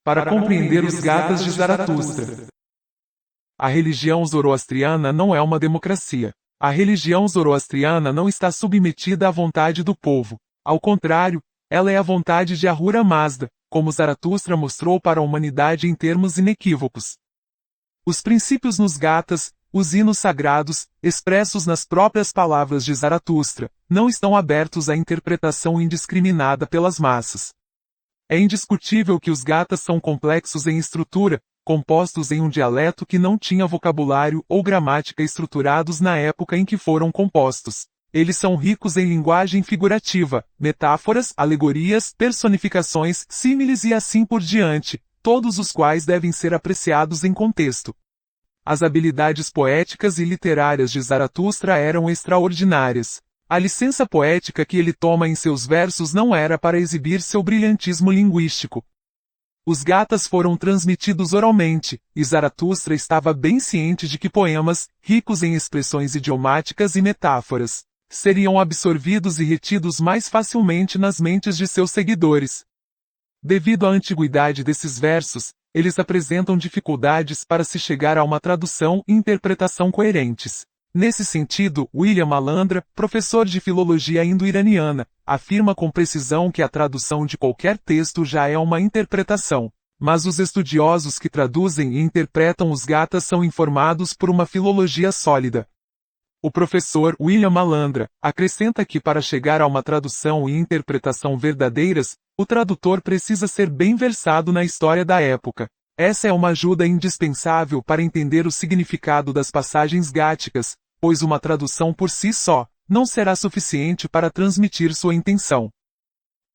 Para compreender os Gathas de Zaratustra. A religião zoroastriana não é uma democracia. A religião zoroastriana não está submetida à vontade do povo. Ao contrário, ela é a vontade de Ahura Mazda, como Zaratustra mostrou para a humanidade em termos inequívocos. Os princípios nos Gathas, os hinos sagrados, expressos nas próprias palavras de Zaratustra, não estão abertos à interpretação indiscriminada pelas massas. É indiscutível que os Gathas são complexos em estrutura, compostos em um dialeto que não tinha vocabulário ou gramática estruturados na época em que foram compostos. Eles são ricos em linguagem figurativa, metáforas, alegorias, personificações, símiles e assim por diante, todos os quais devem ser apreciados em contexto. As habilidades poéticas e literárias de Zaratustra eram extraordinárias. A licença poética que ele toma em seus versos não era para exibir seu brilhantismo linguístico. Os Gathas foram transmitidos oralmente, e Zaratustra estava bem ciente de que poemas, ricos em expressões idiomáticas e metáforas, seriam absorvidos e retidos mais facilmente nas mentes de seus seguidores. Devido à antiguidade desses versos, eles apresentam dificuldades para se chegar a uma tradução e interpretação coerentes. Nesse sentido, William Malandra, professor de filologia indo-iraniana, afirma com precisão que a tradução de qualquer texto já é uma interpretação, mas os estudiosos que traduzem e interpretam os Gathas são informados por uma filologia sólida. O professor William Malandra acrescenta que para chegar a uma tradução e interpretação verdadeiras, o tradutor precisa ser bem versado na história da época. Essa é uma ajuda indispensável para entender o significado das passagens gáticas, pois uma tradução por si só não será suficiente para transmitir sua intenção.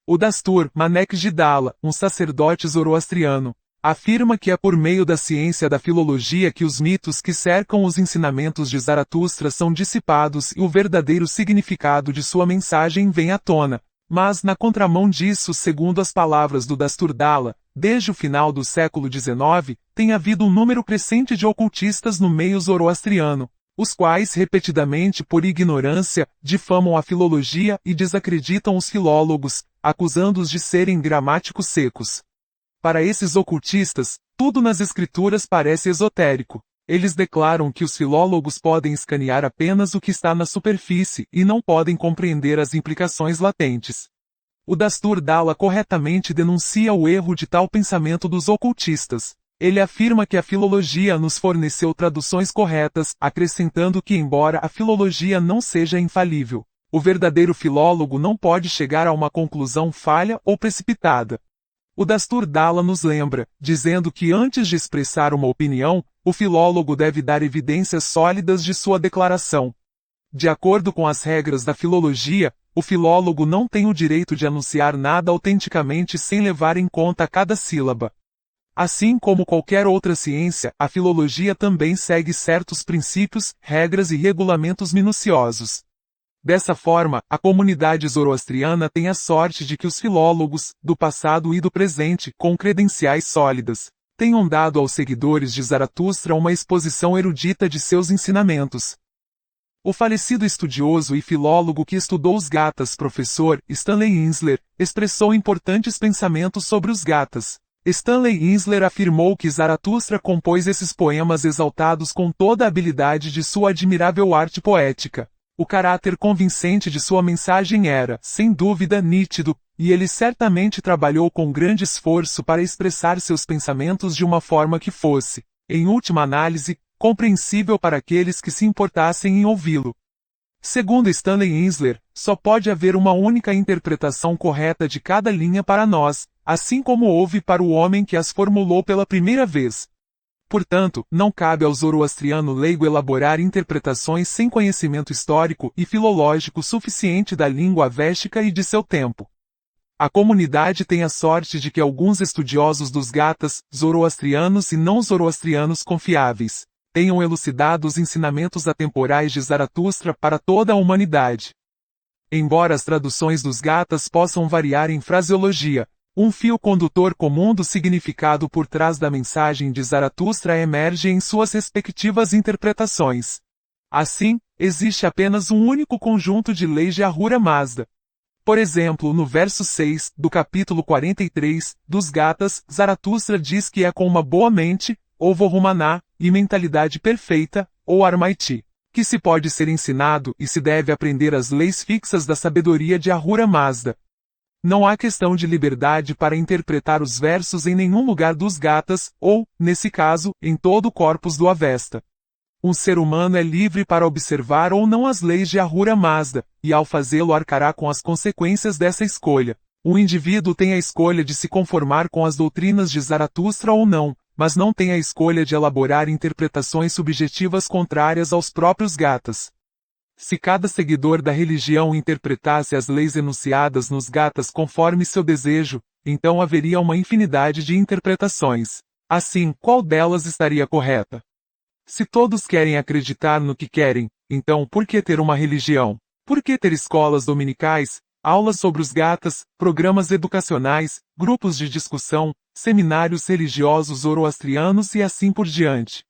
O Dastur Manek Jidala, um sacerdote zoroastriano, afirma que é por meio da ciência da filologia que os mitos que cercam os ensinamentos de Zaratustra são dissipados e o verdadeiro significado de sua mensagem vem à tona. Mas, na contramão disso, segundo as palavras do Dasturdala, desde o final do século XIX, tem havido um número crescente de ocultistas no meio zoroastriano, os quais, repetidamente por ignorância, difamam a filologia e desacreditam os filólogos, acusando-os de serem gramáticos secos. Para esses ocultistas, tudo nas escrituras parece esotérico. Eles declaram que os filólogos podem escanear apenas o que está na superfície e não podem compreender as implicações latentes. O Dasturdala corretamente denuncia o erro de tal pensamento dos ocultistas. Ele afirma que a filologia nos forneceu traduções corretas, acrescentando que embora a filologia não seja infalível, o verdadeiro filólogo não pode chegar a uma conclusão falha ou precipitada. O Dasturdala nos lembra, dizendo que antes de expressar uma opinião, o filólogo deve dar evidências sólidas de sua declaração. De acordo com as regras da filologia, o filólogo não tem o direito de anunciar nada autenticamente sem levar em conta cada sílaba. Assim como qualquer outra ciência, a filologia também segue certos princípios, regras e regulamentos minuciosos. Dessa forma, a comunidade zoroastriana tem a sorte de que os filólogos, do passado e do presente, com credenciais sólidas, tenham dado aos seguidores de Zaratustra uma exposição erudita de seus ensinamentos. O falecido estudioso e filólogo que estudou os Gathas, professor Stanley Insler, expressou importantes pensamentos sobre os Gathas. Stanley Insler afirmou que Zaratustra compôs esses poemas exaltados com toda a habilidade de sua admirável arte poética. O caráter convincente de sua mensagem era, sem dúvida, nítido, e ele certamente trabalhou com grande esforço para expressar seus pensamentos de uma forma que fosse, em última análise, compreensível para aqueles que se importassem em ouvi-lo. Segundo Stanley Insler, só pode haver uma única interpretação correta de cada linha para nós, assim como houve para o homem que as formulou pela primeira vez. Portanto, não cabe ao zoroastriano leigo elaborar interpretações sem conhecimento histórico e filológico suficiente da língua avéstica e de seu tempo. A comunidade tem a sorte de que alguns estudiosos dos Gathas, zoroastrianos e não zoroastrianos confiáveis, tenham elucidado os ensinamentos atemporais de Zaratustra para toda a humanidade. Embora as traduções dos Gathas possam variar em fraseologia, um fio condutor comum do significado por trás da mensagem de Zaratustra emerge em suas respectivas interpretações. Assim, existe apenas um único conjunto de leis de Ahura Mazda. Por exemplo, no verso 6, do capítulo 43, dos Gatas, Zaratustra diz que é com uma boa mente, ou Vohumaná, e mentalidade perfeita, ou Armaiti, que se pode ser ensinado e se deve aprender as leis fixas da sabedoria de Ahura Mazda. Não há questão de liberdade para interpretar os versos em nenhum lugar dos Gatas, ou, nesse caso, em todo o corpus do Avesta. Um ser humano é livre para observar ou não as leis de Ahura Mazda, e ao fazê-lo arcará com as consequências dessa escolha. O indivíduo tem a escolha de se conformar com as doutrinas de Zaratustra ou não, mas não tem a escolha de elaborar interpretações subjetivas contrárias aos próprios Gatas. Se cada seguidor da religião interpretasse as leis enunciadas nos Gatas conforme seu desejo, então haveria uma infinidade de interpretações. Assim, qual delas estaria correta? Se todos querem acreditar no que querem, então por que ter uma religião? Por que ter escolas dominicais, aulas sobre os Gatas, programas educacionais, grupos de discussão, seminários religiosos zoroastrianos e assim por diante?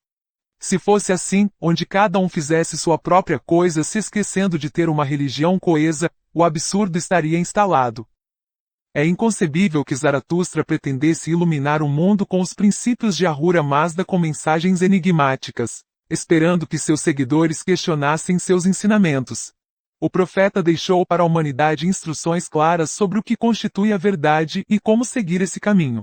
Se fosse assim, onde cada um fizesse sua própria coisa se esquecendo de ter uma religião coesa, o absurdo estaria instalado. É inconcebível que Zaratustra pretendesse iluminar o mundo com os princípios de Ahura Mazda com mensagens enigmáticas, esperando que seus seguidores questionassem seus ensinamentos. O profeta deixou para a humanidade instruções claras sobre o que constitui a verdade e como seguir esse caminho.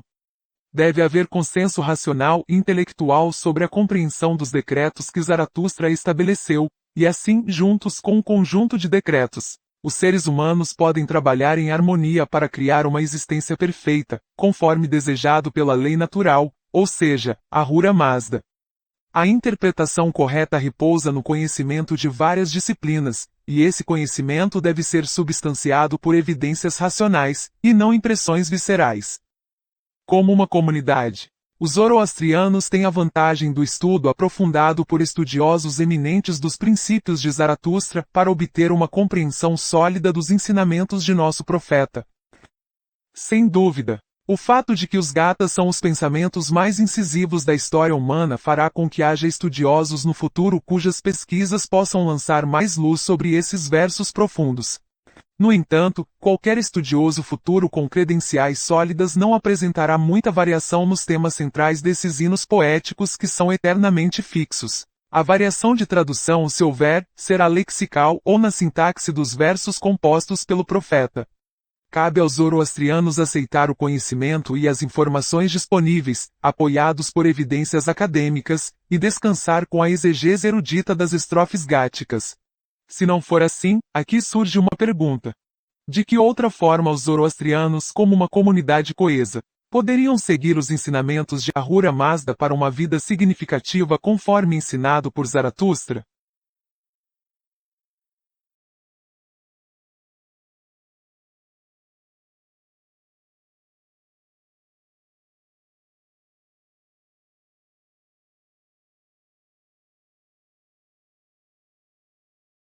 Deve haver consenso racional e intelectual sobre a compreensão dos decretos que Zaratustra estabeleceu, e assim, juntos com um conjunto de decretos, os seres humanos podem trabalhar em harmonia para criar uma existência perfeita, conforme desejado pela lei natural, ou seja, Ahura Mazda. A interpretação correta repousa no conhecimento de várias disciplinas, e esse conhecimento deve ser substanciado por evidências racionais, e não impressões viscerais. Como uma comunidade, os zoroastrianos têm a vantagem do estudo aprofundado por estudiosos eminentes dos princípios de Zaratustra para obter uma compreensão sólida dos ensinamentos de nosso profeta. Sem dúvida, o fato de que os Gatas são os pensamentos mais incisivos da história humana fará com que haja estudiosos no futuro cujas pesquisas possam lançar mais luz sobre esses versos profundos. No entanto, qualquer estudioso futuro com credenciais sólidas não apresentará muita variação nos temas centrais desses hinos poéticos que são eternamente fixos. A variação de tradução, se houver, será lexical ou na sintaxe dos versos compostos pelo profeta. Cabe aos zoroastrianos aceitar o conhecimento e as informações disponíveis, apoiados por evidências acadêmicas, e descansar com a exegese erudita das estrofes gáticas. Se não for assim, aqui surge uma pergunta. De que outra forma os zoroastrianos, como uma comunidade coesa, poderiam seguir os ensinamentos de Ahura Mazda para uma vida significativa conforme ensinado por Zaratustra?